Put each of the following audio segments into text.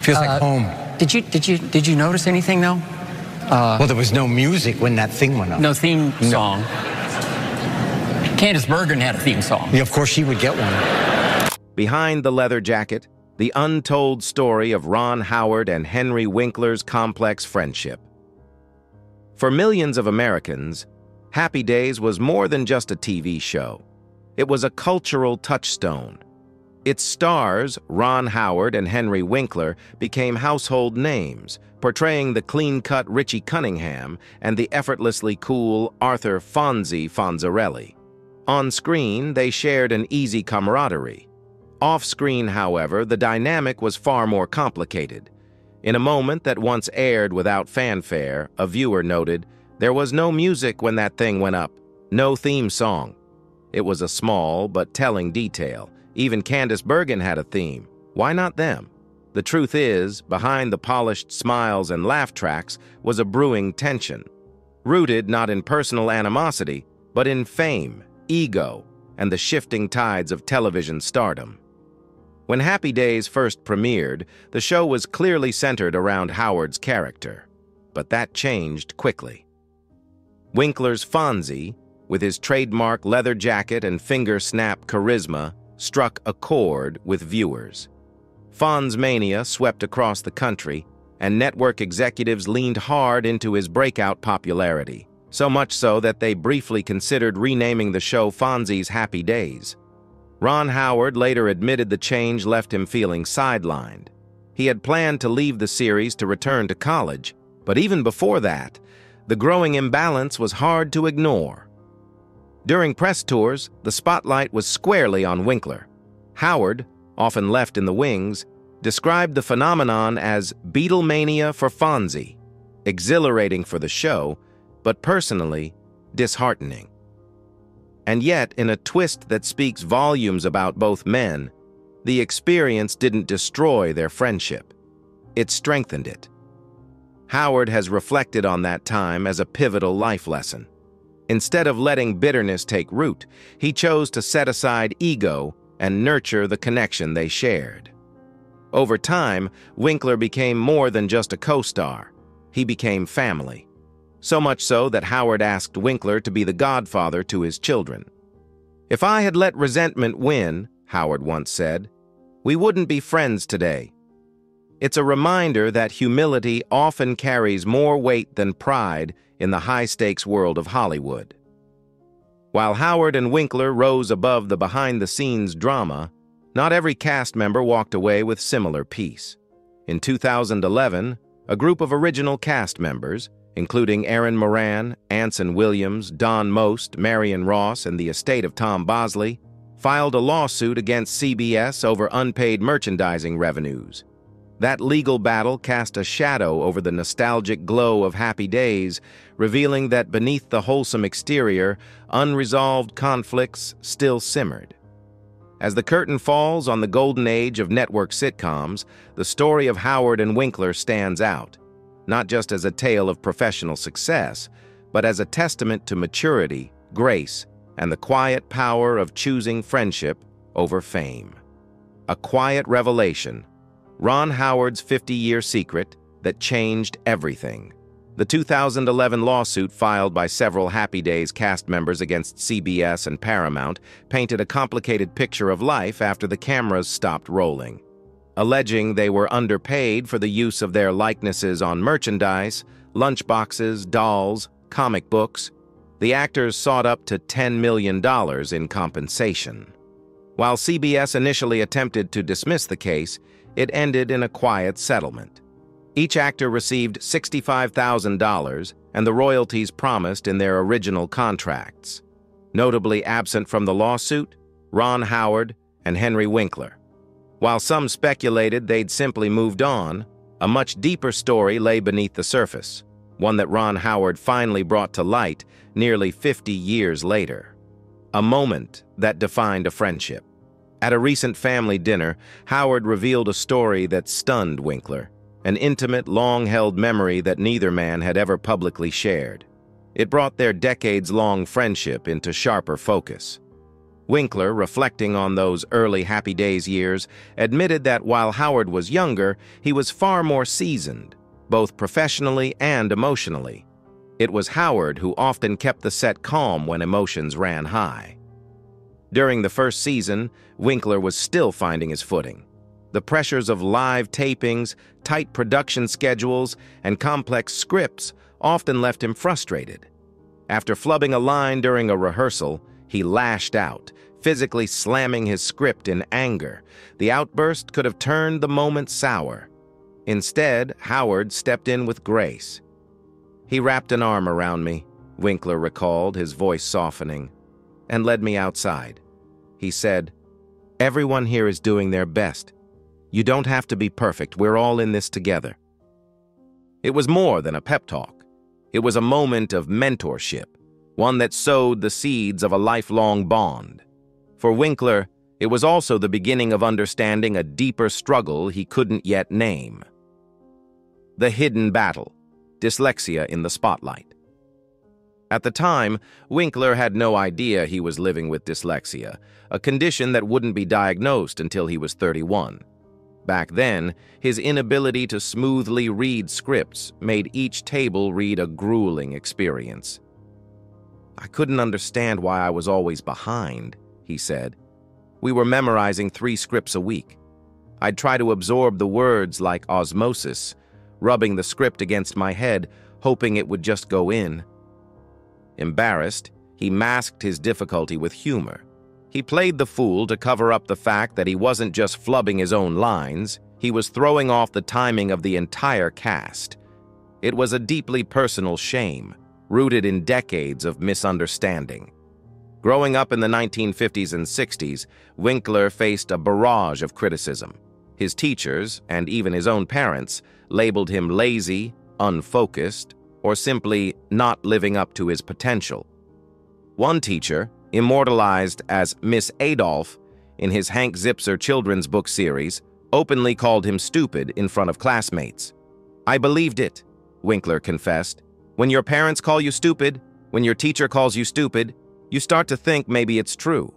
Feels like home. Did you notice anything though? Well, there was no music when that thing went up. No theme song. Candice Bergen had a theme song. Yeah, of course she would get one. Behind the leather jacket, the untold story of Ron Howard and Henry Winkler's complex friendship. For millions of Americans, Happy Days was more than just a TV show. It was a cultural touchstone. Its stars, Ron Howard and Henry Winkler, became household names, portraying the clean-cut Richie Cunningham and the effortlessly cool Arthur Fonzie Fonzarelli. On screen, they shared an easy camaraderie. Off-screen, however, the dynamic was far more complicated. In a moment that once aired without fanfare, a viewer noted, "There was no music when that thing went up, no theme song." It was a small but telling detail. Even Candice Bergen had a theme. Why not them? The truth is, behind the polished smiles and laugh tracks was a brewing tension, rooted not in personal animosity, but in fame, ego, and the shifting tides of television stardom. When Happy Days first premiered, the show was clearly centered around Howard's character, but that changed quickly. Winkler's Fonzie, with his trademark leather jacket and finger-snap charisma, struck a chord with viewers. Fonz mania swept across the country, and network executives leaned hard into his breakout popularity, so much so that they briefly considered renaming the show Fonzie's Happy Days. Ron Howard later admitted the change left him feeling sidelined. He had planned to leave the series to return to college, but even before that, the growing imbalance was hard to ignore. During press tours, the spotlight was squarely on Winkler. Howard, often left in the wings, described the phenomenon as Beatlemania for Fonzie, exhilarating for the show, but personally disheartening. And yet, in a twist that speaks volumes about both men, the experience didn't destroy their friendship. It strengthened it. Howard has reflected on that time as a pivotal life lesson. Instead of letting bitterness take root, he chose to set aside ego and nurture the connection they shared. Over time, Winkler became more than just a co-star. He became family. So much so that Howard asked Winkler to be the godfather to his children. "If I had let resentment win," Howard once said, "we wouldn't be friends today." It's a reminder that humility often carries more weight than pride in the high-stakes world of Hollywood. While Howard and Winkler rose above the behind-the-scenes drama, not every cast member walked away with similar peace. In 2011, a group of original cast members, including Aaron Moran, Anson Williams, Don Most, Marion Ross, and the estate of Tom Bosley, filed a lawsuit against CBS over unpaid merchandising revenues. That legal battle cast a shadow over the nostalgic glow of Happy Days, revealing that beneath the wholesome exterior, unresolved conflicts still simmered. As the curtain falls on the golden age of network sitcoms, the story of Howard and Winkler stands out, not just as a tale of professional success, but as a testament to maturity, grace, and the quiet power of choosing friendship over fame. A quiet revelation, Ron Howard's 50-year secret that changed everything. The 2011 lawsuit filed by several Happy Days cast members against CBS and Paramount painted a complicated picture of life after the cameras stopped rolling. Alleging they were underpaid for the use of their likenesses on merchandise, lunchboxes, dolls, comic books, the actors sought up to $10 million in compensation. While CBS initially attempted to dismiss the case, it ended in a quiet settlement. Each actor received $65,000 and the royalties promised in their original contracts. Notably absent from the lawsuit, Ron Howard and Henry Winkler. While some speculated they'd simply moved on, a much deeper story lay beneath the surface, one that Ron Howard finally brought to light nearly 50 years later. A moment that defined a friendship. At a recent family dinner, Howard revealed a story that stunned Winkler, an intimate, long-held memory that neither man had ever publicly shared. It brought their decades-long friendship into sharper focus. Winkler, reflecting on those early Happy Days years, admitted that while Howard was younger, he was far more seasoned, both professionally and emotionally. It was Howard who often kept the set calm when emotions ran high. During the first season, Winkler was still finding his footing. The pressures of live tapings, tight production schedules, and complex scripts often left him frustrated. After flubbing a line during a rehearsal, he lashed out, physically slamming his script in anger. The outburst could have turned the moment sour. Instead, Howard stepped in with grace. He wrapped an arm around me, Winkler recalled, his voice softening, and led me outside. He said, "Everyone here is doing their best. You don't have to be perfect. We're all in this together." It was more than a pep talk. It was a moment of mentorship, one that sowed the seeds of a lifelong bond. For Winkler, it was also the beginning of understanding a deeper struggle he couldn't yet name. The hidden battle, dyslexia in the spotlight. At the time, Winkler had no idea he was living with dyslexia, a condition that wouldn't be diagnosed until he was 31. Back then, his inability to smoothly read scripts made each table read a grueling experience. "I couldn't understand why I was always behind," he said. "We were memorizing 3 scripts a week. I'd try to absorb the words like osmosis, rubbing the script against my head, hoping it would just go in." Embarrassed, he masked his difficulty with humor. He played the fool to cover up the fact that he wasn't just flubbing his own lines, he was throwing off the timing of the entire cast. It was a deeply personal shame, rooted in decades of misunderstanding. Growing up in the 1950s and 60s, Winkler faced a barrage of criticism. His teachers, and even his own parents, labeled him lazy, unfocused, or simply not living up to his potential. One teacher, immortalized as Miss Adolph in his Hank Zipser children's book series, openly called him stupid in front of classmates. "I believed it," Winkler confessed. "When your parents call you stupid, when your teacher calls you stupid, you start to think maybe it's true."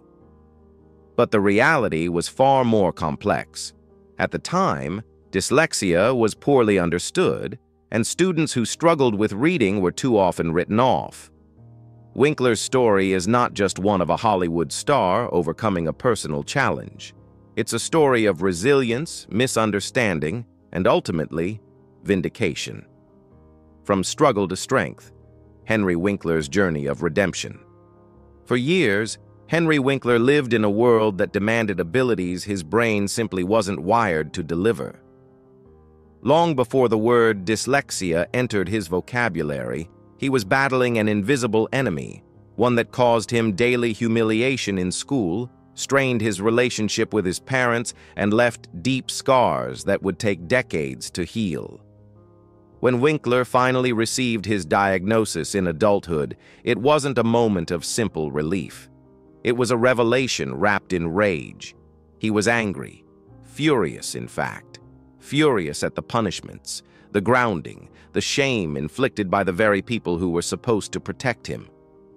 But the reality was far more complex. At the time, dyslexia was poorly understood, and students who struggled with reading were too often written off. Winkler's story is not just one of a Hollywood star overcoming a personal challenge. It's a story of resilience, misunderstanding, and ultimately, vindication. From struggle to strength, Henry Winkler's journey of redemption. For years, Henry Winkler lived in a world that demanded abilities his brain simply wasn't wired to deliver. Long before the word dyslexia entered his vocabulary, he was battling an invisible enemy, one that caused him daily humiliation in school, strained his relationship with his parents, and left deep scars that would take decades to heal. When Winkler finally received his diagnosis in adulthood, it wasn't a moment of simple relief. It was a revelation wrapped in rage. He was angry, furious in fact, furious at the punishments, the grounding, the shame inflicted by the very people who were supposed to protect him,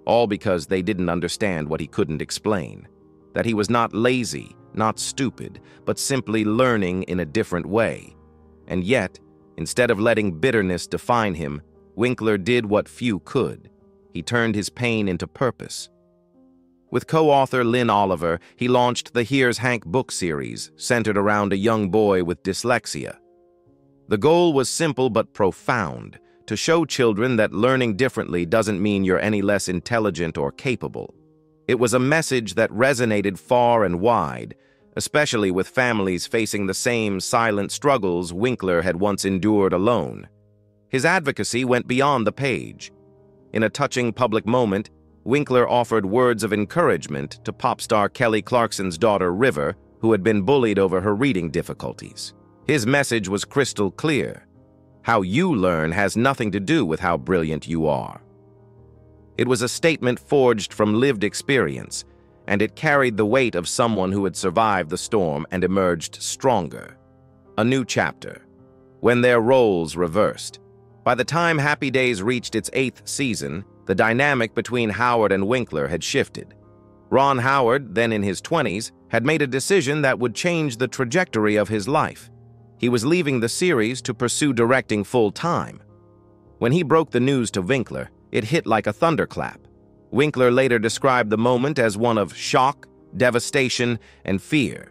all because they didn't understand what he couldn't explain, that he was not lazy, not stupid, but simply learning in a different way. And yet, instead of letting bitterness define him, Winkler did what few could. He turned his pain into purpose. With co-author Lynn Oliver, he launched the Here's Hank book series, centered around a young boy with dyslexia. The goal was simple but profound, to show children that learning differently doesn't mean you're any less intelligent or capable. It was a message that resonated far and wide, especially with families facing the same silent struggles Winkler had once endured alone. His advocacy went beyond the page. In a touching public moment, Winkler offered words of encouragement to pop star Kelly Clarkson's daughter River, who had been bullied over her reading difficulties. His message was crystal clear. How you learn has nothing to do with how brilliant you are. It was a statement forged from lived experience, and it carried the weight of someone who had survived the storm and emerged stronger. A new chapter, when their roles reversed. By the time Happy Days reached its 8th season, the dynamic between Howard and Winkler had shifted. Ron Howard, then in his 20s, had made a decision that would change the trajectory of his life. He was leaving the series to pursue directing full-time. When he broke the news to Winkler, it hit like a thunderclap. Winkler later described the moment as one of shock, devastation, and fear.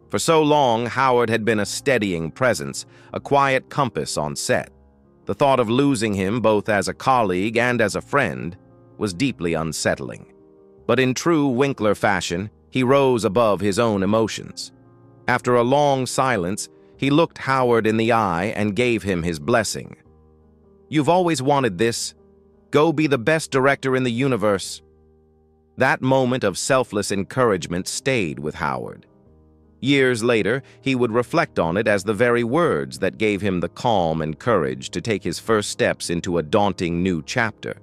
For so long, Howard had been a steadying presence, a quiet compass on set. The thought of losing him, both as a colleague and as a friend, was deeply unsettling. But in true Winkler fashion, he rose above his own emotions. After a long silence, he looked Howard in the eye and gave him his blessing. "You've always wanted this. Go be the best director in the universe." That moment of selfless encouragement stayed with Howard. Years later, he would reflect on it as the very words that gave him the calm and courage to take his first steps into a daunting new chapter.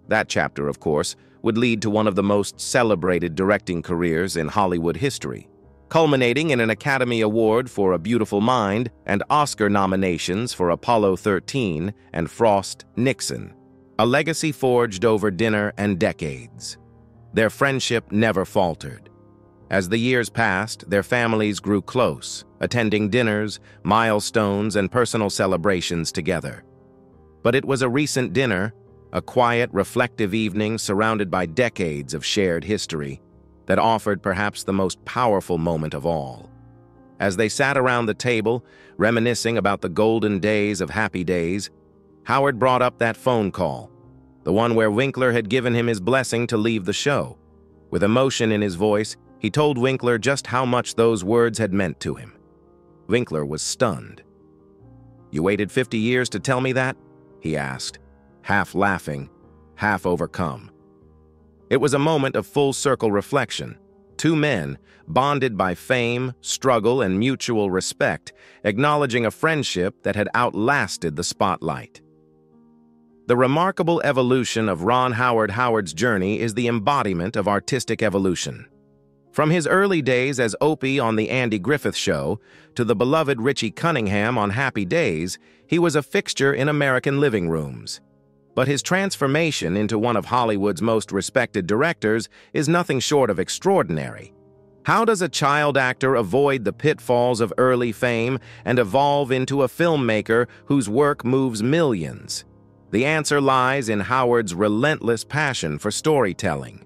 That chapter, of course, would lead to one of the most celebrated directing careers in Hollywood history, culminating in an Academy Award for A Beautiful Mind and Oscar nominations for Apollo 13 and Frost Nixon, a legacy forged over dinner and decades. Their friendship never faltered. As the years passed, their families grew close, attending dinners, milestones, and personal celebrations together. But it was a recent dinner, a quiet, reflective evening surrounded by decades of shared history, that offered perhaps the most powerful moment of all. As they sat around the table, reminiscing about the golden days of Happy Days, Howard brought up that phone call, the one where Winkler had given him his blessing to leave the show. With emotion in his voice, he told Winkler just how much those words had meant to him. Winkler was stunned. "You waited 50 years to tell me that?" he asked, half laughing, half overcome. It was a moment of full-circle reflection. Two men, bonded by fame, struggle, and mutual respect, acknowledging a friendship that had outlasted the spotlight. The remarkable evolution of Ron Howard's journey is the embodiment of artistic evolution. From his early days as Opie on The Andy Griffith Show to the beloved Richie Cunningham on Happy Days, he was a fixture in American living rooms. But his transformation into one of Hollywood's most respected directors is nothing short of extraordinary. How does a child actor avoid the pitfalls of early fame and evolve into a filmmaker whose work moves millions? The answer lies in Howard's relentless passion for storytelling.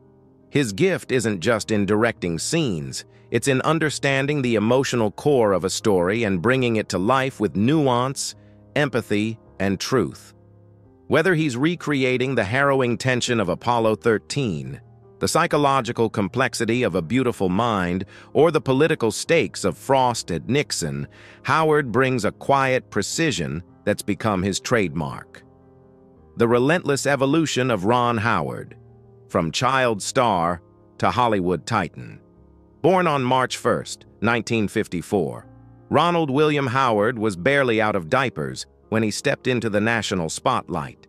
His gift isn't just in directing scenes, it's in understanding the emotional core of a story and bringing it to life with nuance, empathy, and truth. Whether he's recreating the harrowing tension of Apollo 13, the psychological complexity of A Beautiful Mind, or the political stakes of Frost and Nixon, Howard brings a quiet precision that's become his trademark. The relentless evolution of Ron Howard, from child star to Hollywood titan. Born on March 1, 1954, Ronald William Howard was barely out of diapers when he stepped into the national spotlight.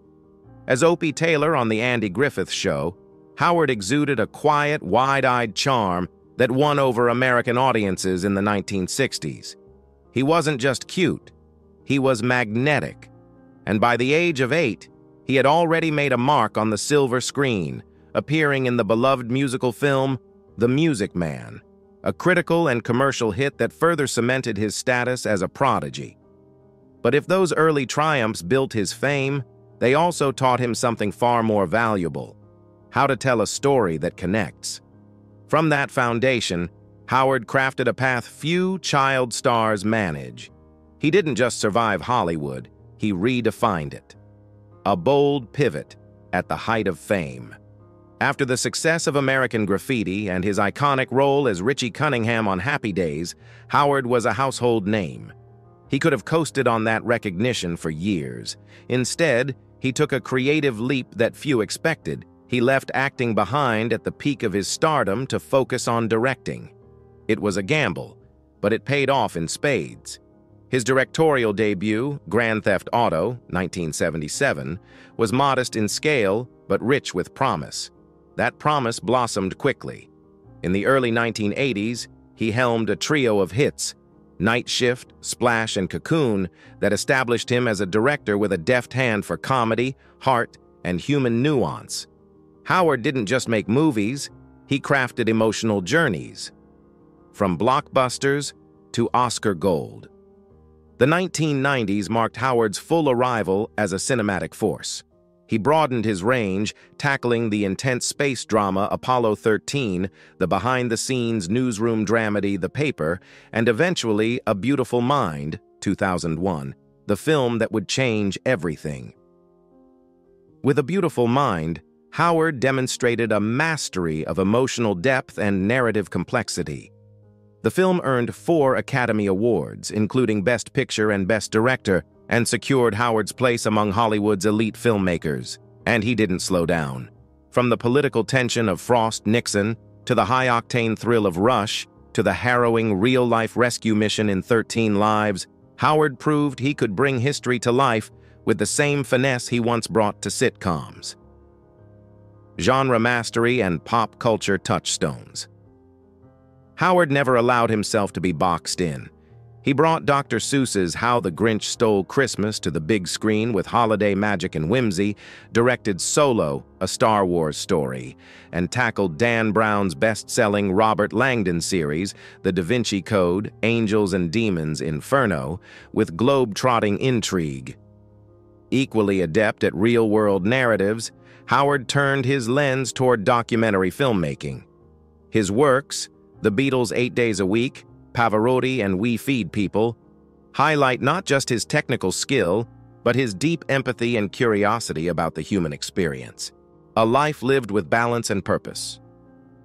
As Opie Taylor on The Andy Griffith Show, Howard exuded a quiet, wide-eyed charm that won over American audiences in the 1960s. He wasn't just cute, he was magnetic. And by the age of 8, he had already made a mark on the silver screen, appearing in the beloved musical film The Music Man, a critical and commercial hit that further cemented his status as a prodigy. But if those early triumphs built his fame, they also taught him something far more valuable: how to tell a story that connects. From that foundation, Howard crafted a path few child stars manage. He didn't just survive Hollywood, he redefined it. A bold pivot at the height of fame. After the success of American Graffiti and his iconic role as Richie Cunningham on Happy Days, Howard was a household name. He could have coasted on that recognition for years. Instead, he took a creative leap that few expected. He left acting behind at the peak of his stardom to focus on directing. It was a gamble, but it paid off in spades. His directorial debut, Grand Theft Auto, 1977, was modest in scale but rich with promise. That promise blossomed quickly. In the early 1980s, he helmed a trio of hits, Night Shift, Splash, and Cocoon, that established him as a director with a deft hand for comedy, heart, and human nuance. Howard didn't just make movies, he crafted emotional journeys, from blockbusters to Oscar gold. The 1990s marked Howard's full arrival as a cinematic force. He broadened his range, tackling the intense space drama Apollo 13, the behind-the-scenes newsroom dramedy The Paper, and eventually A Beautiful Mind, 2001, the film that would change everything. With A Beautiful Mind, Howard demonstrated a mastery of emotional depth and narrative complexity. The film earned 4 Academy Awards, including Best Picture and Best Director, and secured Howard's place among Hollywood's elite filmmakers. And he didn't slow down. From the political tension of Frost-Nixon, to the high-octane thrill of Rush, to the harrowing real-life rescue mission in 13 Lives, Howard proved he could bring history to life with the same finesse he once brought to sitcoms. Genre mastery and pop culture touchstones. Howard never allowed himself to be boxed in. He brought Dr. Seuss's How the Grinch Stole Christmas to the big screen with holiday magic and whimsy, directed Solo, a Star Wars story, and tackled Dan Brown's best-selling Robert Langdon series, The Da Vinci Code, Angels and Demons, Inferno, with globe-trotting intrigue. Equally adept at real-world narratives, Howard turned his lens toward documentary filmmaking. His works, The Beatles' 8 Days a Week, Pavarotti, and We Feed People, highlight not just his technical skill, but his deep empathy and curiosity about the human experience. A life lived with balance and purpose.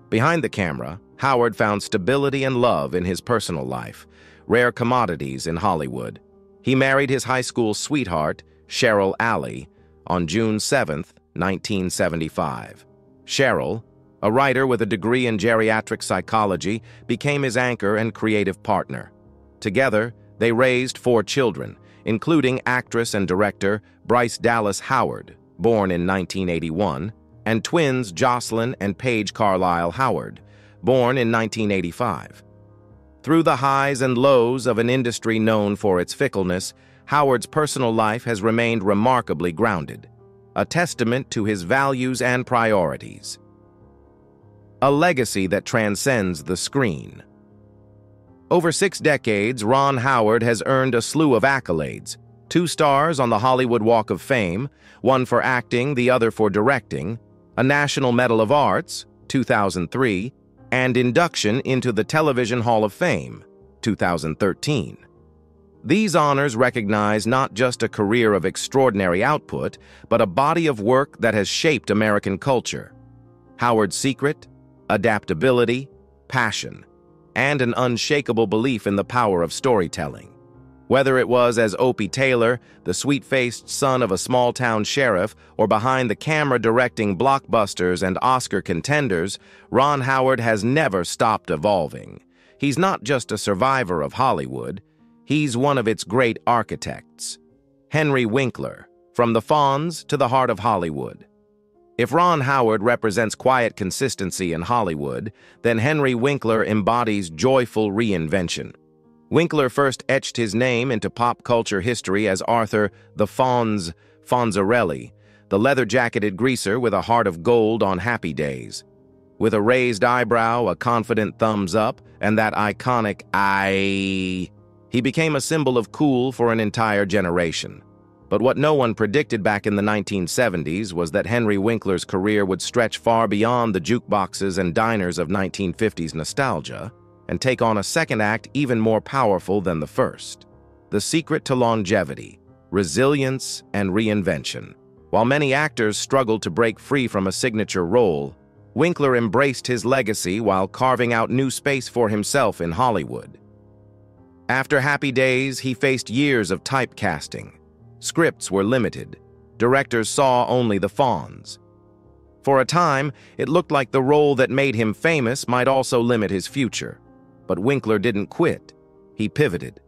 Behind the camera, Howard found stability and love in his personal life, rare commodities in Hollywood. He married his high school sweetheart, Cheryl Alley, on June 7, 1975. Cheryl, a writer with a degree in geriatric psychology, became his anchor and creative partner. Together, they raised 4 children, including actress and director Bryce Dallas Howard, born in 1981, and twins Jocelyn and Paige Carlisle Howard, born in 1985. Through the highs and lows of an industry known for its fickleness, Howard's personal life has remained remarkably grounded, a testament to his values and priorities. A legacy that transcends the screen. Over 6 decades, Ron Howard has earned a slew of accolades: 2 stars on the Hollywood Walk of Fame, 1 for acting, the other for directing, a National Medal of Arts, 2003, and induction into the Television Hall of Fame, 2013. These honors recognize not just a career of extraordinary output, but a body of work that has shaped American culture. Howard's secret: adaptability, passion, and an unshakable belief in the power of storytelling. Whether it was as Opie Taylor, the sweet-faced son of a small-town sheriff, or behind the camera directing blockbusters and Oscar contenders, Ron Howard has never stopped evolving. He's not just a survivor of Hollywood, he's one of its great architects. Henry Winkler, from the Fonz to the heart of Hollywood. If Ron Howard represents quiet consistency in Hollywood, then Henry Winkler embodies joyful reinvention. Winkler first etched his name into pop culture history as Arthur the Fonz Fonzarelli, the leather-jacketed greaser with a heart of gold on Happy Days. With a raised eyebrow, a confident thumbs up, and that iconic "aye," he became a symbol of cool for an entire generation. But what no one predicted back in the 1970s was that Henry Winkler's career would stretch far beyond the jukeboxes and diners of 1950s nostalgia and take on a second act even more powerful than the first. The secret to longevity, resilience, and reinvention. While many actors struggled to break free from a signature role, Winkler embraced his legacy while carving out new space for himself in Hollywood. After Happy Days, he faced years of typecasting. Scripts were limited. Directors saw only the Fonz. For a time, it looked like the role that made him famous might also limit his future. But Winkler didn't quit. He pivoted.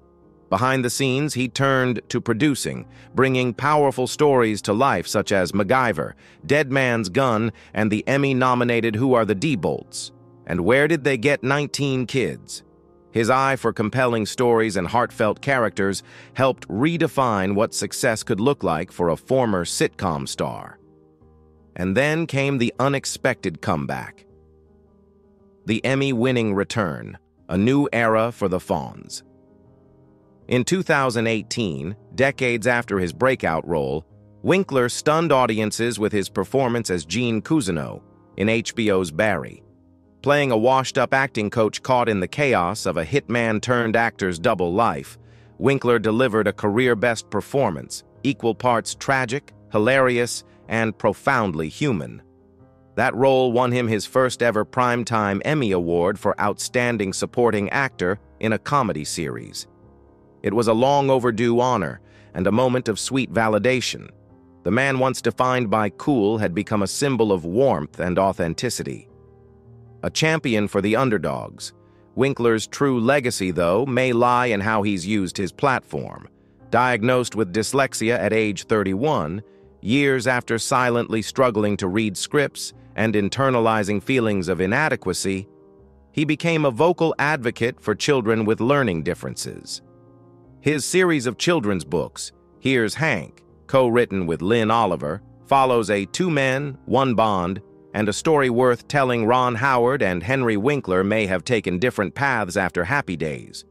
Behind the scenes, he turned to producing, bringing powerful stories to life such as MacGyver, Dead Man's Gun, and the Emmy-nominated Who Are the D-Bolts? And Where Did They Get 19 Kids? His eye for compelling stories and heartfelt characters helped redefine what success could look like for a former sitcom star. And then came the unexpected comeback. the Emmy-winning return, a new era for the Fonz. In 2018, decades after his breakout role, Winkler stunned audiences with his performance as Gene Cousineau in HBO's Barry. Playing a washed-up acting coach caught in the chaos of a hitman-turned-actor's double life, Winkler delivered a career-best performance, equal parts tragic, hilarious, and profoundly human. That role won him his first-ever Primetime Emmy Award for Outstanding Supporting Actor in a Comedy Series. It was a long-overdue honor and a moment of sweet validation. The man once defined by cool had become a symbol of warmth and authenticity. A champion for the underdogs, Winkler's true legacy, though, may lie in how he's used his platform. Diagnosed with dyslexia at age 31, years after silently struggling to read scripts and internalizing feelings of inadequacy, he became a vocal advocate for children with learning differences. His series of children's books, Here's Hank, co-written with Lynn Oliver, follows a two men, one bond, and a story worth telling. Ron Howard and Henry Winkler may have taken different paths after Happy Days,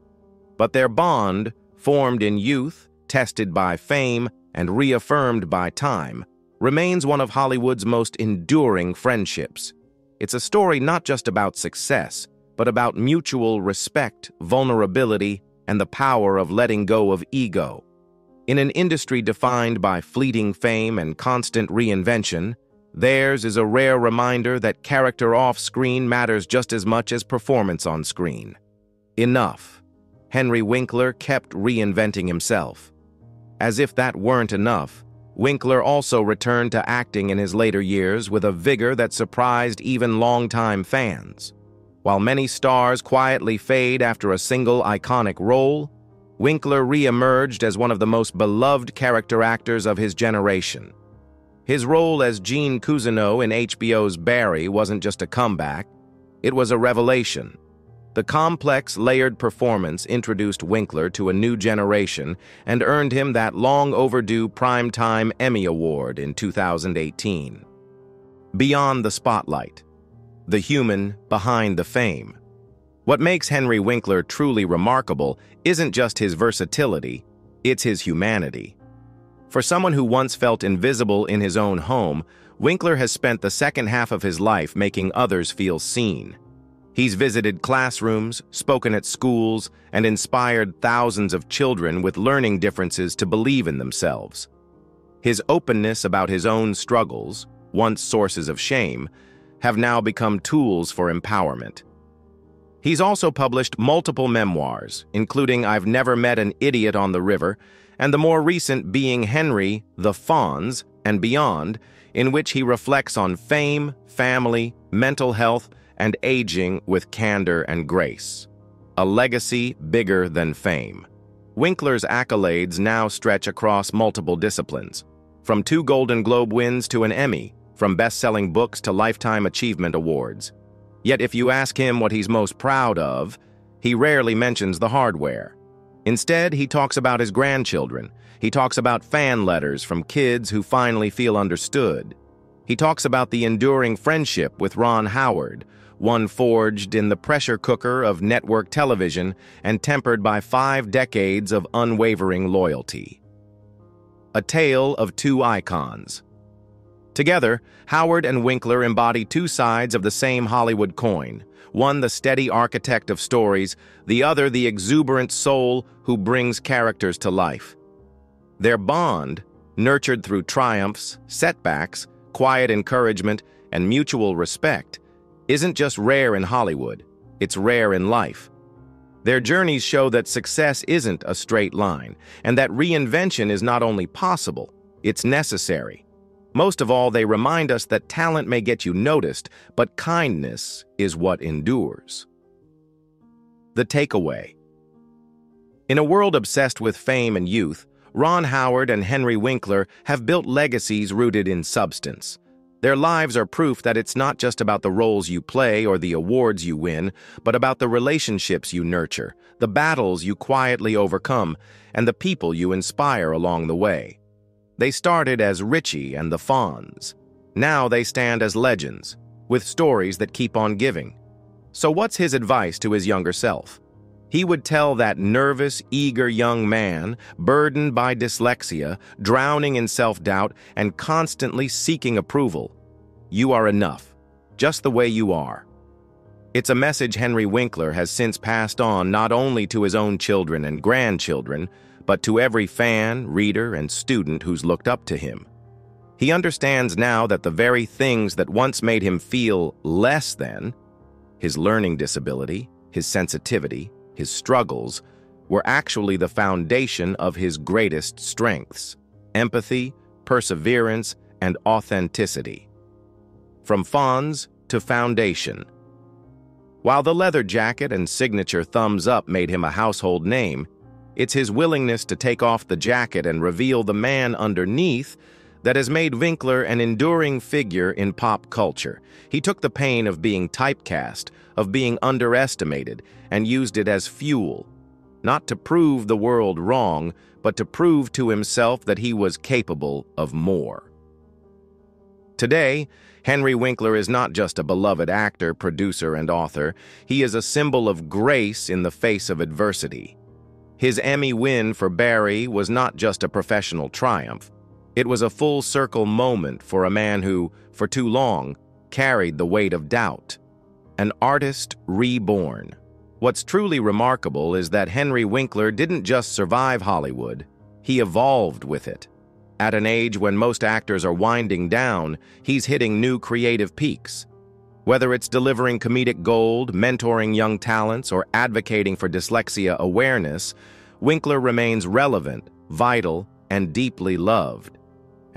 but their bond, formed in youth, tested by fame, and reaffirmed by time, remains one of Hollywood's most enduring friendships. It's a story not just about success, but about mutual respect, vulnerability, and the power of letting go of ego. In an industry defined by fleeting fame and constant reinvention, theirs is a rare reminder that character off-screen matters just as much as performance on screen. Enough. Henry Winkler kept reinventing himself. As if that weren't enough, Winkler also returned to acting in his later years with a vigor that surprised even longtime fans. While many stars quietly fade after a single iconic role, Winkler re-emerged as one of the most beloved character actors of his generation. His role as Gene Cousineau in HBO's Barry wasn't just a comeback, it was a revelation. The complex, layered performance introduced Winkler to a new generation and earned him that long-overdue Primetime Emmy Award in 2018. Beyond the spotlight, the human behind the fame. What makes Henry Winkler truly remarkable isn't just his versatility, it's his humanity. For someone who once felt invisible in his own home, Winkler has spent the second half of his life making others feel seen. He's visited classrooms, spoken at schools, and inspired thousands of children with learning differences to believe in themselves. His openness about his own struggles, once sources of shame, have now become tools for empowerment. He's also published multiple memoirs, including I've Never Met an Idiot on the River, and the more recent Being Henry, The Fonz, and Beyond, in which he reflects on fame, family, mental health, and aging with candor and grace. A legacy bigger than fame. Winkler's accolades now stretch across multiple disciplines, from 2 Golden Globe wins to an Emmy, from best-selling books to Lifetime Achievement Awards. Yet if you ask him what he's most proud of, he rarely mentions the hardware. Instead, he talks about his grandchildren. He talks about fan letters from kids who finally feel understood. He talks about the enduring friendship with Ron Howard, one forged in the pressure cooker of network television and tempered by 5 decades of unwavering loyalty. A tale of 2 icons. Together, Howard and Winkler embody 2 sides of the same Hollywood coin, one the steady architect of stories, the other the exuberant soul who brings characters to life. Their bond, nurtured through triumphs, setbacks, quiet encouragement, and mutual respect, isn't just rare in Hollywood, it's rare in life. Their journeys show that success isn't a straight line, and that reinvention is not only possible, it's necessary. Most of all, they remind us that talent may get you noticed, but kindness is what endures. The takeaway. In a world obsessed with fame and youth, Ron Howard and Henry Winkler have built legacies rooted in substance. Their lives are proof that it's not just about the roles you play or the awards you win, but about the relationships you nurture, the battles you quietly overcome, and the people you inspire along the way. They started as Richie and the Fonz. Now they stand as legends, with stories that keep on giving. So what's his advice to his younger self? He would tell that nervous, eager young man, burdened by dyslexia, drowning in self-doubt, and constantly seeking approval, "You are enough, just the way you are." It's a message Henry Winkler has since passed on not only to his own children and grandchildren, but to every fan, reader, and student who's looked up to him. He understands now that the very things that once made him feel less than, his learning disability, his sensitivity, his struggles, were actually the foundation of his greatest strengths: empathy, perseverance, and authenticity. From Fonz to Foundation. While the leather jacket and signature thumbs up made him a household name, it's his willingness to take off the jacket and reveal the man underneath that has made Winkler an enduring figure in pop culture. He took the pain of being typecast, of being underestimated, and used it as fuel, not to prove the world wrong, but to prove to himself that he was capable of more. Today, Henry Winkler is not just a beloved actor, producer, and author. He is a symbol of grace in the face of adversity. His Emmy win for Barry was not just a professional triumph. It was a full-circle moment for a man who, for too long, carried the weight of doubt. An artist reborn. What's truly remarkable is that Henry Winkler didn't just survive Hollywood, he evolved with it. At an age when most actors are winding down, he's hitting new creative peaks. Whether it's delivering comedic gold, mentoring young talents, or advocating for dyslexia awareness, Winkler remains relevant, vital, and deeply loved.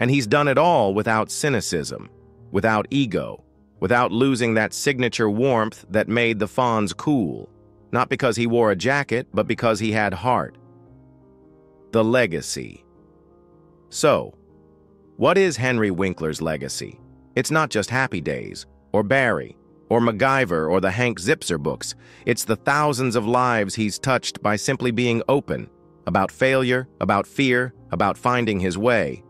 And he's done it all without cynicism, without ego, without losing that signature warmth that made the Fonz cool. Not because he wore a jacket, but because he had heart. The legacy. So, what is Henry Winkler's legacy? It's not just Happy Days, or Barry, or MacGyver, or the Hank Zipser books. It's the thousands of lives he's touched by simply being open, about failure, about fear, about finding his way.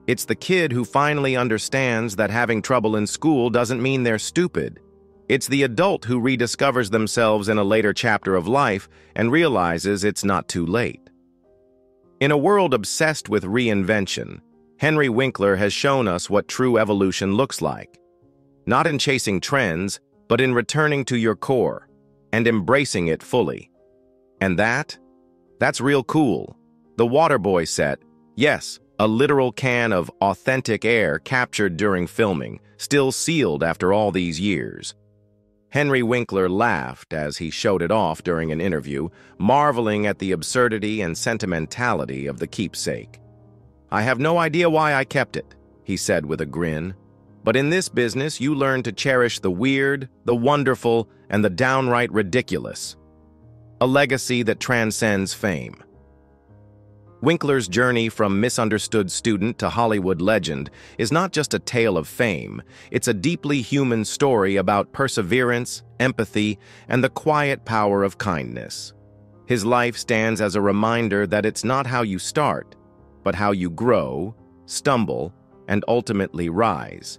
It's the kid who finally understands that having trouble in school doesn't mean they're stupid. It's the adult who rediscovers themselves in a later chapter of life and realizes it's not too late. In a world obsessed with reinvention, Henry Winkler has shown us what true evolution looks like. Not in chasing trends, but in returning to your core and embracing it fully. And that's real cool. The Waterboy set, yes, a literal can of authentic air captured during filming, still sealed after all these years. Henry Winkler laughed as he showed it off during an interview, marveling at the absurdity and sentimentality of the keepsake. "I have no idea why I kept it," he said with a grin. "But in this business, you learn to cherish the weird, the wonderful, and the downright ridiculous. A legacy that transcends fame." Winkler's journey from misunderstood student to Hollywood legend is not just a tale of fame, it's a deeply human story about perseverance, empathy, and the quiet power of kindness. His life stands as a reminder that it's not how you start, but how you grow, stumble, and ultimately rise.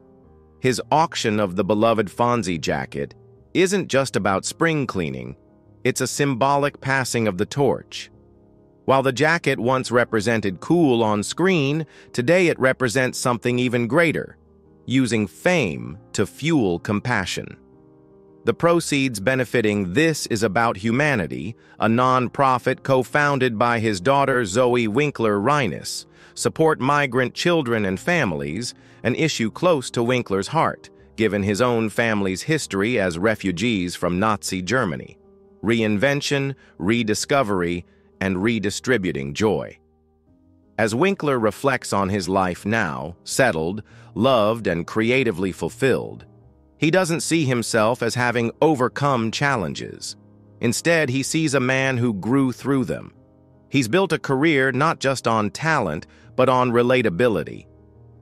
His auction of the beloved Fonzie jacket isn't just about spring cleaning, it's a symbolic passing of the torch. While the jacket once represented cool on screen, today it represents something even greater, using fame to fuel compassion. The proceeds benefiting This Is About Humanity, a non-profit co-founded by his daughter Zoe Winkler Reines, support migrant children and families, an issue close to Winkler's heart, given his own family's history as refugees from Nazi Germany. Reinvention, rediscovery, and redistributing joy. As Winkler reflects on his life now, settled, loved, and creatively fulfilled, he doesn't see himself as having overcome challenges. Instead, he sees a man who grew through them. He's built a career not just on talent, but on relatability.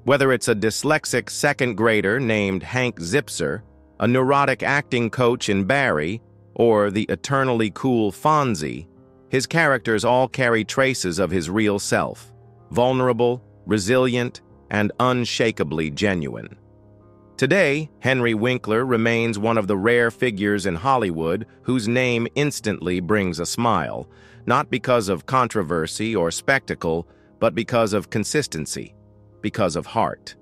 Whether it's a dyslexic second grader named Hank Zipser, a neurotic acting coach in Barry, or the eternally cool Fonzie, his characters all carry traces of his real self, vulnerable, resilient, and unshakably genuine. Today, Henry Winkler remains one of the rare figures in Hollywood whose name instantly brings a smile, not because of controversy or spectacle, but because of consistency, because of heart.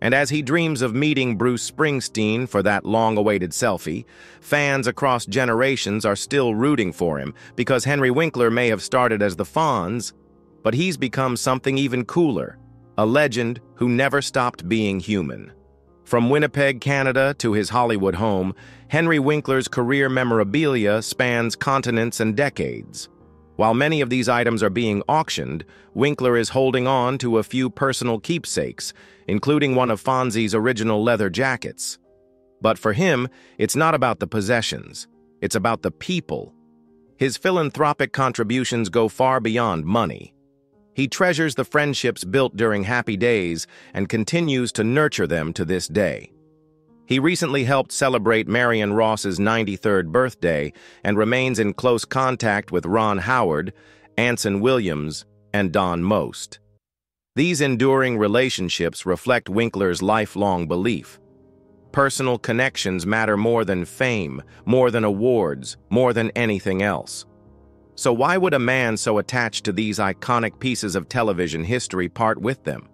And as he dreams of meeting Bruce Springsteen for that long-awaited selfie, fans across generations are still rooting for him because Henry Winkler may have started as the Fonz, but he's become something even cooler, a legend who never stopped being human. From Winnipeg, Canada to his Hollywood home, Henry Winkler's career memorabilia spans continents and decades. While many of these items are being auctioned, Winkler is holding on to a few personal keepsakes, including one of Fonzie's original leather jackets. But for him, it's not about the possessions. It's about the people. His philanthropic contributions go far beyond money. He treasures the friendships built during happy days and continues to nurture them to this day. He recently helped celebrate Marion Ross's 93rd birthday and remains in close contact with Ron Howard, Anson Williams, and Don Most. These enduring relationships reflect Winkler's lifelong belief. Personal connections matter more than fame, more than awards, more than anything else. So why would a man so attached to these iconic pieces of television history part with them?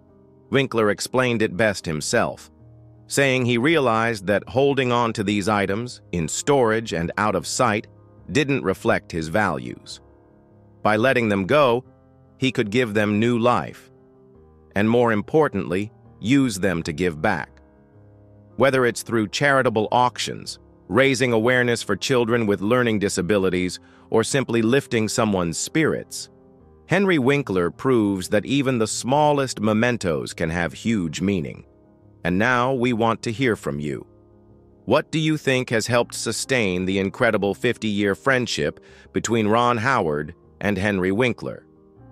Winkler explained it best himself, saying he realized that holding on to these items, in storage and out of sight, didn't reflect his values. By letting them go, he could give them new life, and more importantly, use them to give back. Whether it's through charitable auctions, raising awareness for children with learning disabilities, or simply lifting someone's spirits, Henry Winkler proves that even the smallest mementos can have huge meaning. And now we want to hear from you. What do you think has helped sustain the incredible 50-year friendship between Ron Howard and Henry Winkler?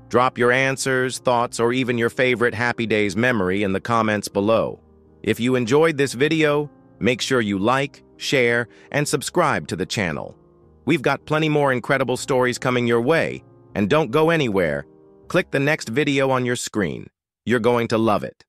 Drop your answers, thoughts, or even your favorite Happy Days memory in the comments below. If you enjoyed this video, make sure you like, share, and subscribe to the channel. We've got plenty more incredible stories coming your way, and don't go anywhere. Click the next video on your screen. You're going to love it.